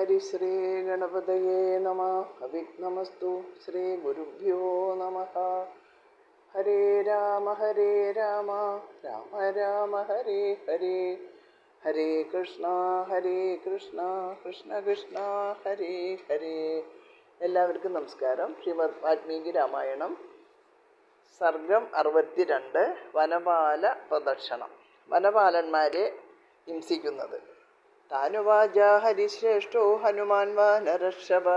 ഹരിശ്രീ ഗണപതയേ നമഃ. അവിഘ്നമസ്തു. ശ്രീ ഗുരുഭ്യോ നമഃ. ഹരേ രാമ രാമ രാമ ഹരേ ഹരേ, ഹരേ കൃഷ്ണ കൃഷ്ണ കൃഷ്ണ ഹരേ ഹരേ. എല്ലാവർക്കും നമസ്കാരം. ശ്രീമദ് വാൽമീകി രാമായണം, സർഗം 62, വനപാല പ്രദക്ഷിണം. വനപാലന്മാരെ ഹിംസിക്കുന്നത്. താനുവാച ഹരിശ്രേഷ്ഠോ ഹനുമാൻ വാനരർഷഭ,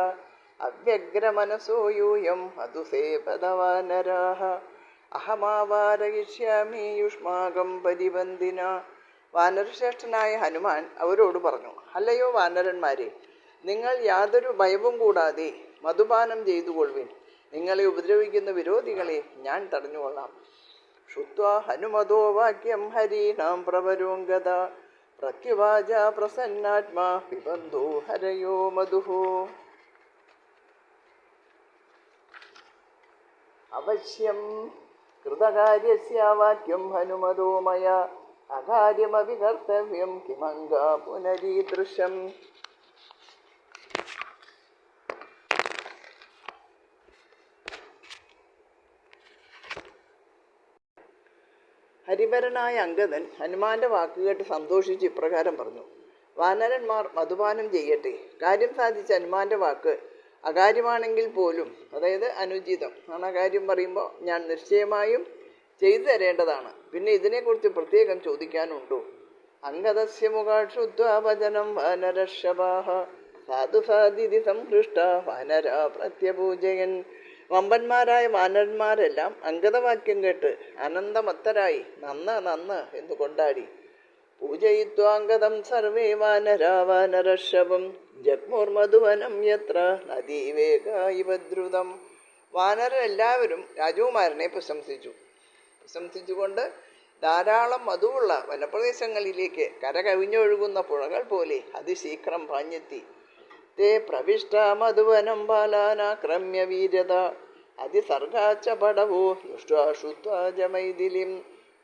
അവ്യഗ്രമനസോ യൂയം മധുസേപദവാനരാഹ, അഹമാവാരയിഷ്യാമി യുഷ്മാകം പരിബന്ധിന. വാനരശ്രേഷ്ഠനായ ഹനുമാൻ അവരോട് പറഞ്ഞു, അല്ലയോ വാനരന്മാരെ, നിങ്ങൾ യാതൊരു ഭയവും കൂടാതെ മധുപാനം ചെയ്തുകൊള്ളുവിൻ. നിങ്ങളെ ഉപദ്രവിക്കുന്ന വിരോധികളെ ഞാൻ തടഞ്ഞുകൊള്ളാം. ശ്രുത്വാ ഹനുമതോ വാക്യം ഹരീണാം പ്രവരോംഗത, പ്രത്യുവാച പ്രസന്നാത്മാ പിബന്ധോ ഹരയോ മധുഃ. അവശ്യം കൃതകാര്യസ്യ വാക്യം ഹനുമതോ മയാ, അകാര്യമപി കർത്തവ്യം കിമംഗാ പുനരീദൃശം. ഹരിവരനായ അംഗദൻ ഹനുമാന്റെ വാക്കുകേട്ട് സന്തോഷിച്ച് ഇപ്രകാരം പറഞ്ഞു: വാനരന്മാർ മധുപാനം ചെയ്യട്ടെ. കാര്യം സാധിച്ച ഹനുമാന്റെ വാക്ക് അകാര്യമാണെങ്കിൽ പോലും, അതായത് അനുചിതം ആണ്. കാര്യം പറയുമ്പോൾ ഞാൻ നിശ്ചയമായും ചെയ്തു തരേണ്ടതാണ്. പിന്നെ ഇതിനെക്കുറിച്ച് പ്രത്യേകം ചോദിക്കാനുണ്ടോ? അംഗദസ്യ മുഖാക്ഷുദ്വാവചനം വാനരർഷഭാഃ, സാധു സാധിതി സംഹൃഷ്ട വാനര പ്രത്യപൂജയൻ. വമ്പന്മാരായ വാനരന്മാരെല്ലാം അംഗതവാക്യം കേട്ട് അനന്തമത്തരായി നന്ന് എന്ന് കൊണ്ടാടി. പൂജയിത്വാംഗതം സർവേ വാനരാ വാനരർഷഭം, ജഗ്മുർമധുവനം യത്ര നദീവേഗായിവദ്രുതം. വാനരെല്ലാവരും രാജകുമാരനെ പ്രശംസിച്ചുകൊണ്ട് ധാരാളം മധുവുള്ള വനപ്രദേശങ്ങളിലേക്ക് കരകവിഞ്ഞൊഴുകുന്ന പുഴകൾ പോലെ അതിശീഘ്രം പാഞ്ഞെത്തി. തേ പ്രവിഷ്ട മധുവനം ബാലാനാക്രമ്യ വീരത, അതിസർഗാച്ച പടവോ ദുഷ്ടാശുത്വാജമൈഥിലിം,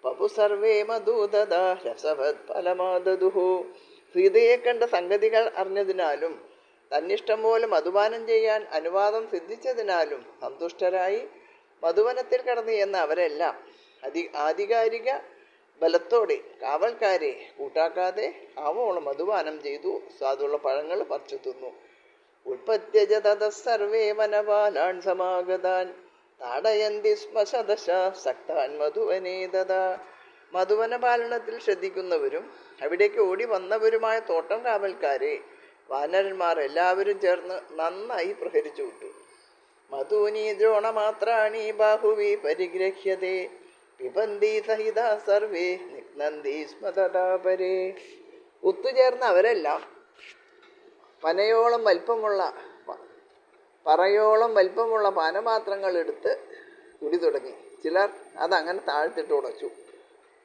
പപു സർവേ മധുദദ രസവത് ഫലമാദദുഃ. സീതയെ കണ്ട സംഗതികൾ അറിഞ്ഞതിനാലും തന്നിഷ്ടം പോലെ മധുപാനം ചെയ്യാൻ അനുവാദം സിദ്ധിച്ചതിനാലും സന്തുഷ്ടരായി മധുവനത്തിൽ കടന്നു ചെന്ന അവരെല്ലാം ആധികാരിക ബലത്തോടെ കാവൽക്കാരെ കൂട്ടാക്കാതെ ആവോളം മധുപാനം ചെയ്തു സ്വാദുള്ള പഴങ്ങൾ പറിച്ചു തിന്നു. ഉൽപ്പത്യജ തതഃസർവേ വനപാലാൻ സമാഗതാൻ, താടയന്തി സ്മ ശതശ സക്താൻ മധുവനേ തഥാ. മധുവന പാലനത്തിൽ ശ്രദ്ധിക്കുന്നവരും അവിടേക്ക് ഓടി വന്നവരുമായ തോട്ടം കാവൽക്കാരെ വാനരന്മാർ എല്ലാവരും ചേർന്ന് നന്നായി പ്രഹരിച്ചു വിട്ടു. മധൂനി ദ്രോണമാത്രാണി ബാഹുവി പരിഗ്രഹ്യതേ, പിബന്തി സഹിത സർവേ നിഗ്നന്തി സ്മ തഥാ പരേ. ഒത്തുചേർന്ന അവരെല്ലാം പറയോളം വലിപ്പമുള്ള പാനപാത്രങ്ങൾ എടുത്ത് കുടി തുടങ്ങി. ചിലർ അതങ്ങനെ താഴ്ത്തിട്ട് ഉടച്ചു.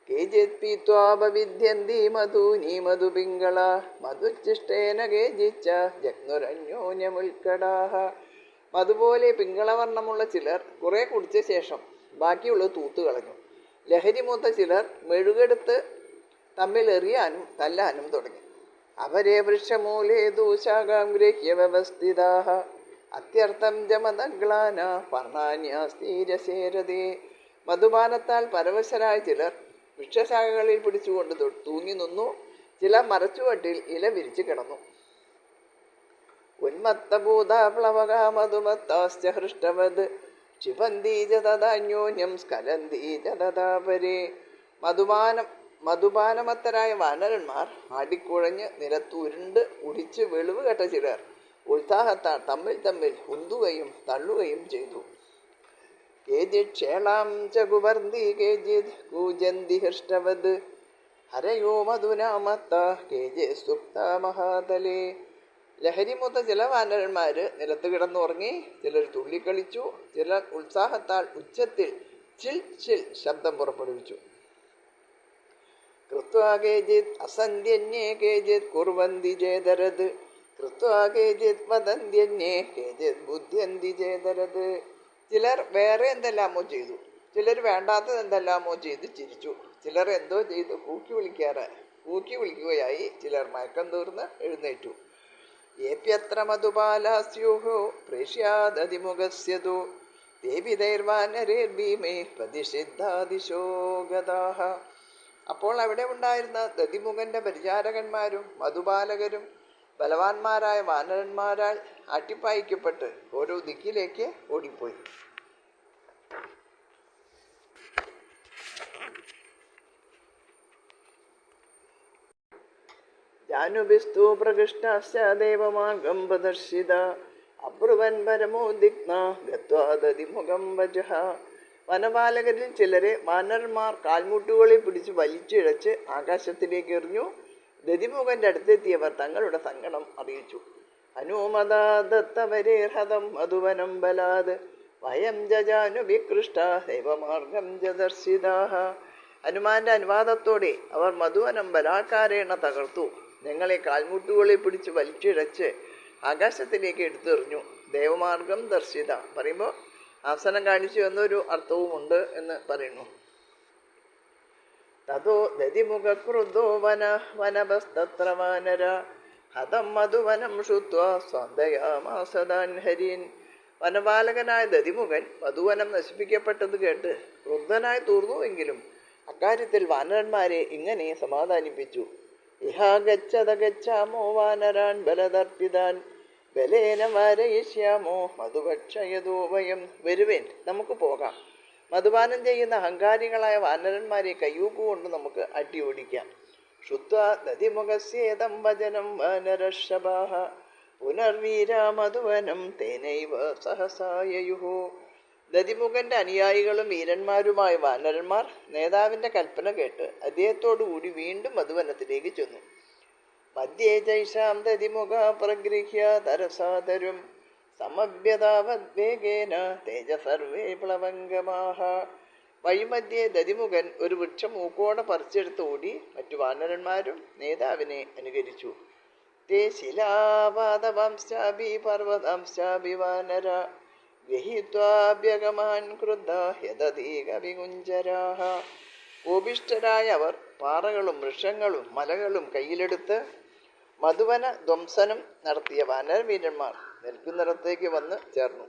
കേചിത് പീത്വാപവിദ്യന്തി മധൂനി മധുപിംഗള, മധുച്ഛിഷ്ടേന കേചിച്ച ജഗ്നുരന്യോന്യമുൽക്കടാഹ. അതുപോലെ പിങ്കളവർണ്ണമുള്ള ചിലർ കുറെ കുടിച്ച ശേഷം ബാക്കിയുള്ളത് തൂത്തു കളഞ്ഞു. ലഹരി മൂത്ത ചിലർ മെഴുകെടുത്ത് തമ്മിൽ എറിയാനും തല്ലാനും തുടങ്ങി. അവരെ വൃക്ഷമൂലേ ദൂശാകാം ഗൃഹ്യ വ്യവസ്ഥിതാഃ, അത്യർത്ഥം ജമദഗ്ലാന പർണാന്യാസ്തീരസേരതേ. മധുപാനത്താൽ പരവശരായ ചിലർ വൃക്ഷശാഖകളിൽ പിടിച്ചുകൊണ്ട് തൂങ്ങി നിന്നു. ചിലർ മരച്ചുവട്ടിൽ ഇല വിരിച്ചു കിടന്നു. ഉന്മത്തഭൂതാപ്ലവക മധുമത്താശ്ച ഹൃഷ്ടവത്, ക്ഷിപന്തീ ച തഥാന്യോന്യം സ്ഖലന്തീ ച തഥാ പരേ. മധുപാനമത്തരായ വാനരന്മാർ ആടിക്കുഴഞ്ഞ് നിലത്തുരുണ്ട് കുടിച്ച് വെളിവ് കെട്ട ചിലർ ഉത്സാഹത്താൽ തമ്മിൽ ഉന്തുകയും തള്ളുകയും ചെയ്തു. കേചിത് ക്ഷേളാം ച കുവർന്തി കേചിത് കൂജന്തി ഹൃഷ്ടവത്, ഹരയോ മധുനാമത്ത കേചിത് സുപ്ത മഹാതലേ. ലഹരിമൂത്ത ചില വാനരന്മാര് നിലത്ത് കിടന്നുറങ്ങി, ചിലർ തുള്ളിക്കളിച്ചു, ചിലർ ഉത്സാഹത്താൽ ഉച്ചത്തിൽ ചിൽ ചിൽ ശബ്ദം പുറപ്പെടുവിച്ചു. കൃത്വാ കേചിത് അസന്ധ്യന്യേ കേചിത് കുർവന്തി ചേതരത്, കൃത്വാ കേചിത് വദന്ത്യന്യേ കേചിത് ബുദ്ധ്യന്തി ചേതരത്. ചിലർ വേറെ എന്തെല്ലാമോ ചെയ്തു, ചിലർ വേണ്ടാത്തത് എന്തെല്ലാമോ ചെയ്ത് ചിരിച്ചു, ചിലർ എന്തോ ചെയ്ത് കൂക്കി വിളിക്കുകയായി, ചിലർ മയക്കം തീർന്ന് എഴുന്നേറ്റു. ഏപ്യത്ര മധുപാലാസ്യുഃ പ്രേഷ്യാദതിമുഖസ്യതു ദേവിതൈർവാനരേർഭീമേ പ്രതിഷിദ്ധാദിശോ ഗതാഃ. അപ്പോൾ അവിടെ ഉണ്ടായിരുന്ന ദതിമുഖന്റെ പരിചാരകന്മാരും മധുപാലകരും ബലവാന്മാരായ വാനരന്മാരാൽ അട്ടിപ്പായിക്കപ്പെട്ട് ഓരോ ദിക്കിലേക്ക് ഓടിപ്പോയി. ജാനുഭിസ്തു പ്രകൃഷ്ടാശ്ച ദേവമാർഗം പ്രദർശിത അബ്രുവൻ പരമോദിഗ്ന ഗത്വാ ദതിമുഖം വജഃ. വനപാലകരിൽ ചിലരെ വാനരന്മാർ കാൽമുട്ടുകളിൽ പിടിച്ച് വലിച്ചിഴച്ച് ആകാശത്തിലേക്ക് എറിഞ്ഞു. ദതിമുഖന്റെ അടുത്തെത്തിയവർ തങ്ങളുടെ സങ്കടം അറിയിച്ചു. അനുമദത്തവരേർഹതം മധുവനം ബലാത് വയം ജജാനുവികൃഷ്ട ദൈവമാർഗം ജദർശിതാഃ. ഹനുമാന്റെ അനുവാദത്തോടെ അവർ മധുവനം ബലാത്കാരേണ തകർത്തു. ഞങ്ങളെ കാൽമുട്ടുകളിൽ പിടിച്ച് വലിച്ചിഴച്ച് ആകാശത്തിലേക്ക് എടുത്തെറിഞ്ഞു. ദേവമാർഗം ദർശിത പറയുമ്പോൾ ആസനം കാണിച്ചു എന്നൊരു അർത്ഥവുമുണ്ട് എന്ന് പറയുന്നു. തതോ ദതിമുഖ ക്രുദ്ധോ വനവസ്തത്ര വാനര ഹതം മധുവനം ശ്രുത്വാ സ്വാന്തയാമാസദാൻ ഹരീൻ. വനപാലകനായ ദതിമുഖൻ മധുവനം നശിപ്പിക്കപ്പെട്ടത് കേട്ട് ക്രുദ്ധനായി തീർന്നുവെങ്കിലും അക്കാര്യത്തിൽ വാനരന്മാരെ ഇങ്ങനെ സമാധാനിപ്പിച്ചു. ഇഹാ ഗച്ഛത ഗച്ഛാമോ വാനരാൻ ബലദർപ്പിതാൻ ബലേന വാരയിഷ്യാമോ മധുഭക്ഷയതോ വയം. വരുവേൻ, നമുക്ക് പോകാം. മധുപാനം ചെയ്യുന്ന അഹങ്കാരികളായ വാനരന്മാരെ കയ്യൂക്കുകൊണ്ട് നമുക്ക് അടി ഓടിക്കാം. ശ്രുത്വാ ദതിമുഖസ്യേദം വചനം വാനരഷഭാഃ പുനർവീരാ മധുവനം തേനൈവ സഹസായയുഃ. ദതിമുഖന്റെ അനുയായികളും വീരന്മാരുമായ വാനരന്മാർ നേതാവിന്റെ കൽപ്പന കേട്ട് അദ്ദേഹത്തോടുകൂടി വീണ്ടും മധുവനത്തിലേക്ക് ചെന്നു. മധ്യേ ജൈഷാം ദതിമുഖ പ്രഗൃഹ്യ തരസാതരും സമഭ്യതാവദ്വേഗേന തേജ സർവേ പ്ലവംഗമാഃ. വഴിമധ്യേ ദതിമുഖൻ ഒരു വൃക്ഷം മൂക്കോടെ പറിച്ചെടുത്ത് ഓടി. മറ്റു വാനരന്മാരും നേതാവിനെ അനുകരിച്ചു. തേ ശിലാപാദവംശാഭി പർവ്വതംശാഭി വാനര ഗൃഹീത്വാഭ്യഗമാൻ ക്രുദ്ധാ യദധീകവികുഞ്ചരാഃ. കോപിഷ്ഠരായ അവർ പാറകളും വൃക്ഷങ്ങളും മലകളും കയ്യിലെടുത്ത് മധുവന ധ്വംസനം നടത്തിയ വാനരവീരന്മാർ നിൽക്കുന്നിടത്തേക്ക് വന്ന് ചേർന്നു.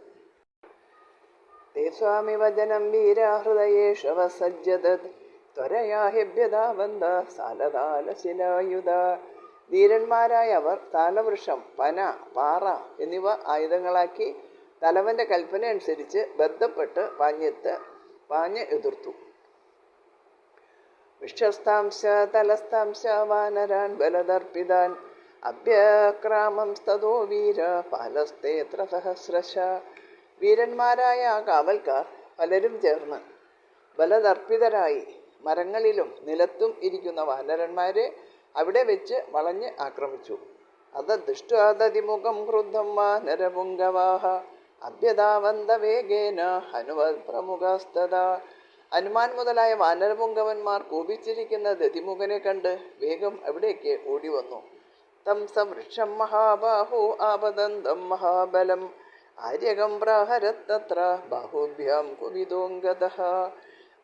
തേ സ്വാമി വചനം വീരഹൃദയേഷവസജ്ജതത് ത്വരയാ ഹ്യഭ്യതാവന്ത സാലതാലശിലായുധ. ധീരന്മാരായ അവർ താലവൃക്ഷം, പന, പാറ എന്നിവ ആയുധങ്ങളാക്കി തലവന്റെ കൽപ്പന അനുസരിച്ച് ബന്ധപ്പെട്ട് പാഞ്ഞ് എതിർത്തു. വിശ്വസ്താംശ തലസ്താംശ വാനരാൻ ബലദർപ്പിതാൻ അഭ്യക്രാമം സ്തോ വീര പാലസ്തേത്ര സഹസ്രശ. വീരന്മാരായ ആ കാവൽക്കാർ പലരും ചേർന്ന് ബലദർപ്പിതരായി മരങ്ങളിലും നിലത്തും ഇരിക്കുന്ന വാനരന്മാരെ അവിടെ വെച്ച് വളഞ്ഞ് ആക്രമിച്ചു. അതദൃഷ്ട്വാദതിമുഖം ക്രുദ്ധം വാനരപുങ്കവാഃ അഭ്യതാവന്ത വേഗേന ഹനുമത് പ്രമുഖസ്തദാ. ഹനുമാൻ മുതലായ വാനരപുങ്കവന്മാർ കോപിച്ചിരിക്കുന്ന ദതിമുഖനെ കണ്ട് വേഗം അവിടേക്ക് ഓടി വന്നു. തം സവൃക്ഷം മഹാബാഹു ആപദന്തം മഹാബലം ആര്യകം പ്രാഹരത്തത്ര ബാഹുഭ്യാം കുപിതോംഗതഃ.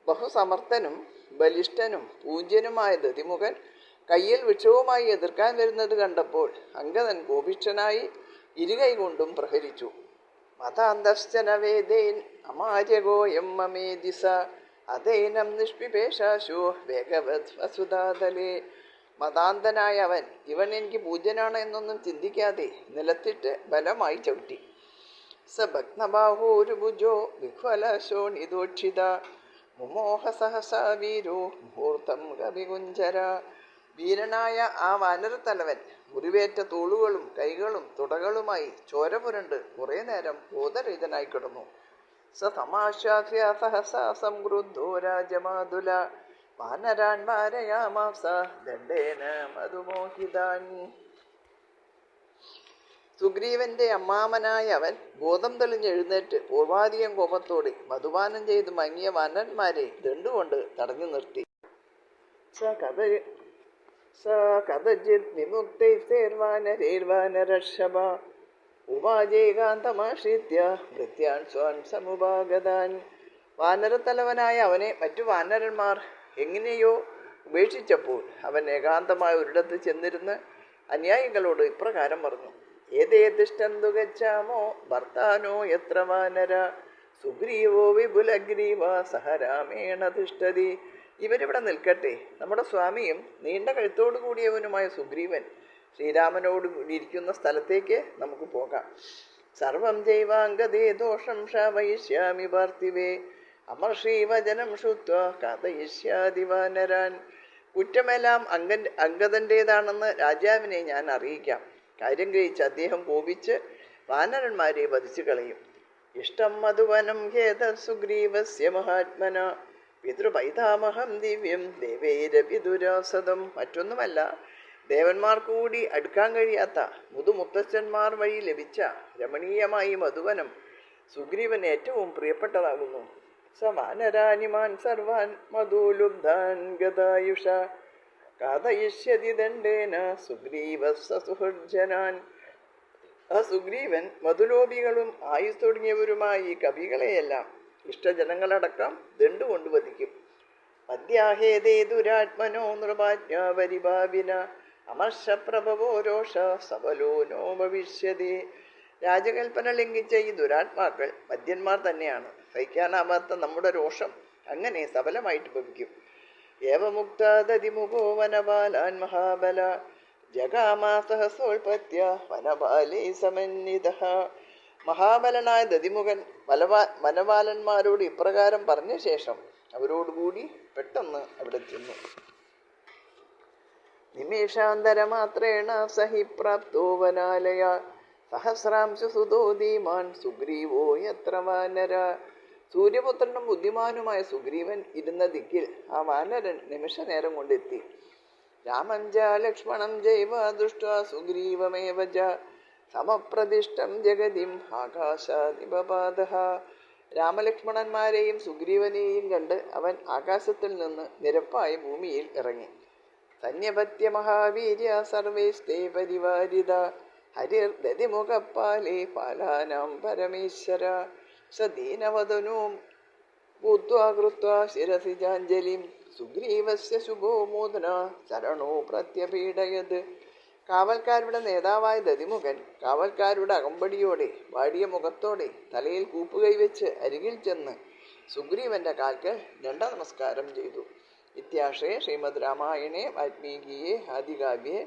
ബഹുസമർത്ഥനും ബലിഷ്ഠനും പൂജ്യനുമായ ദതിമുഖൻ കയ്യിൽ വൃക്ഷവുമായി എതിർക്കാൻ വരുന്നത് കണ്ടപ്പോൾ അംഗദൻ കോപിഷ്ഠനായി ഇരുകൈ കൊണ്ടും പ്രഹരിച്ചു. മതാന്തശ്ചന വേദേൻ അമാര്യഗോയം മമേദിസ അതൈനം നിഷ്പിപേശാശു വേഗവത് വസുധാതലേ. മതാന്തനായ അവൻ ഇവൻ എനിക്ക് പൂജ്യനാണ് എന്നൊന്നും ചിന്തിക്കാതെ നിലത്തിട്ട് ബലമായി ചവിട്ടി. സ ഭഗ്നബാഹോരുഭുജോ വിഹ്വലശോണിതോക്ഷിത മുമോഹ സഹസാ വീരോ മുഹൂർത്തം കവികുഞ്ചര. വീരനായ ആ വാനരത്തലവൻ മുറിവേറ്റ തോളുകളും കൈകളും തുടകളുമായി ചോര പുരണ്ട് കുറെ നേരം ബോധരഹിതനായി കിടന്നു. സ തമാശാഖ്യ സഹസാ സംക്രുദ്ധോ രാജമാതുല വാനരാൻ വാരയാമാസ ദണ്ഡേന മധുമോഹിതാൻ. സുഗ്രീവന്റെ അമ്മാമനായ അവൻ ബോധം തെളിഞ്ഞെഴുന്നേറ്റ് പൂർവാധികം കോപത്തോടെ മധുപാനം ചെയ്ത് മങ്ങിയ വാനന്മാരെ ദണ്ടുകൊണ്ട് തടഞ്ഞു നിർത്തി. കഥചിത് വിമുക്തൈർവാനരേർവാനരർഷഭ ഉവാജേകാന്തമാശ്രിത്യ ഭൃത്യാൻ സ്വാൻ സമുപാഗതാൻ. വാനരത്തലവനായ അവനെ മറ്റു വാനരന്മാർ എങ്ങനെയോ ഉപേക്ഷിച്ചപ്പോൾ അവൻ ഏകാന്തമായ ഒരിടത്ത് ചെന്നിരുന്ന് അനുയായികളോട് ഇപ്രകാരം പറഞ്ഞു. ഏതേ തിഷ്ടന്തു ഗച്ഛാമോ ഭർത്താനോ യത്ര വാനര സുഗ്രീവോ വിപുലഗ്രീവ സഹ രാമേണ തിഷ്ഠതി. ഇവരിവിടെ നിൽക്കട്ടെ. നമ്മുടെ സ്വാമിയും നീണ്ട കഴുത്തോടു കൂടിയവനുമായ സുഗ്രീവൻ ശ്രീരാമനോട് ഇരിക്കുന്ന സ്ഥലത്തേക്ക് നമുക്ക് പോകാം. സർവം ജൈവാംഗതേ ദോഷം ശാവയിഷ്യാമി പാർത്ഥിവേ അമർഷീവചനം ശ്രുത്വ കഥയിഷ്യാതി വാനരാൻ. കുറ്റമെല്ലാം അംഗദൻ്റേതാണെന്ന് രാജാവിനെ ഞാൻ അറിയിക്കാം. കാര്യം ഗ്രഹിച്ച് അദ്ദേഹം കോപിച്ച് വാനരന്മാരെ വധിച്ചു കളയും. ഇഷ്ടം മധുവനം ഹേത സുഗ്രീവസ്യ മഹാത്മന പിതൃപൈതാമഹം ദിവ്യം ദേവൈരവിദുരാസതം. മറ്റൊന്നുമല്ല, ദേവന്മാർക്ക് കൂടി അടുക്കാൻ കഴിയാത്ത മുതുമുത്തച്ഛന്മാർ വഴി ലഭിച്ച രമണീയമായി മധുവനം സുഗ്രീവന് ഏറ്റവും പ്രിയപ്പെട്ടതാകുന്നു. സമാനരാനിമാൻ സർവാൻ മധുലുബ്ധാൻ ഗതായുഷ കാതയിഷ്യതി ദണ്ഡേന സുഗ്രീവ സുഹൃജനാൻ. ആ സുഗ്രീവൻ മധുലോപികളും ആയുസ് തുടങ്ങിയവരുമായി കവികളെയെല്ലാം ഇഷ്ടജനങ്ങളടക്കം ദണ്ടുകൊണ്ട് വധിക്കും. പദ്യാഹേതേ ദുരാത്മനോ നൃപാജ്ഞാപരിഭാവിന അമർഷപ്രഭവോ രോഷ സബലോനോ ഭവിഷ്യതി. രാജകൽപ്പന ലംഘിച്ച ഈ ദുരാത്മാക്കൾ മദ്യന്മാർ തന്നെയാണ്. സഹിക്കാനാവാത്ത നമ്മുടെ രോഷം അങ്ങനെ സബലമായിട്ട് ഭവിക്കും. ഏവമുക്തദിമുഖോ വനബാലാൻ മഹാബല ജഗാമാസഹസോൽപത്യ വനബാലേ സമന്വിത. മഹാബലനായ ദതിമുഖൻ വനബാലന്മാരോട് ഇപ്രകാരം പറഞ്ഞ ശേഷം അവരോടുകൂടി പെട്ടെന്ന് അവിടെ ചെന്നു. നിമേഷാന്തരമാത്രേണ സഹി പ്രാപ്തോ വനാലയ സഹസ്രാംശു സുതോ ധീമാൻ സുഗ്രീവോ യത്ര വാനര. സൂര്യപുത്രനും ബുദ്ധിമാനുമായ സുഗ്രീവൻ ഇരുന്ന ദിക്കിൽ ആ വാനരൻ നിമിഷ നേരം കൊണ്ടെത്തി. രാമം ച ലക്ഷ്മണം ജൈവ ദൃഷ്ട്വാ സുഗ്രീവമേവ ച സമപ്രതിഷ്ഠം ജഗതിം ആകാശാദിപപാദഃ. രാമലക്ഷ്മണന്മാരെയും സുഗ്രീവനെയും കണ്ട് അവൻ ആകാശത്തിൽ നിന്ന് നിരപ്പായ ഭൂമിയിൽ ഇറങ്ങി. സന്യപത്യ മഹാവീര്യ സർവേസ്തേ പരിവാരിത ഹരിർ ദതിമുഖപാലേ പാലാനാം പരമേശ്വര. സദീനവദനോ ഭൂത്വാ കൃത്വാ ശിരസിജാഞ്ജലിം സുഗ്രീവസ്യ ശുഭോമോദന ചരണോ പ്രത്യപീഡയത്. കാവൽക്കാരുടെ നേതാവായ ദതിമുഖൻ കാവൽക്കാരുടെ അകമ്പടിയോടെ വാടിയ മുഖത്തോടെ തലയിൽ കൂപ്പുകൈവച്ച് അരികിൽ ചെന്ന് സുഗ്രീവന്റെ കാൽക്കൽ ദണ്ഡനമസ്കാരം ചെയ്തു. ഇത്യാശേ ശ്രീമദ് രാമായണേ വാൽമീകിയെ ആദികാവ്യേ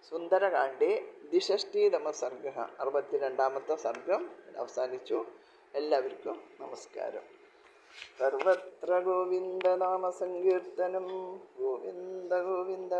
സുന്ദരകാണ്ഡേ ദ്വിഷഷ്ടിതമ സർഗ 62ാമത്തെ സർഗം അവസാനിച്ചു. എല്ലാവർക്കും നമസ്കാരം. സർവത്ര ഗോവിന്ദ നാമ സങ്കീർത്തനം. ഗോവിന്ദ ഗോവിന്ദ.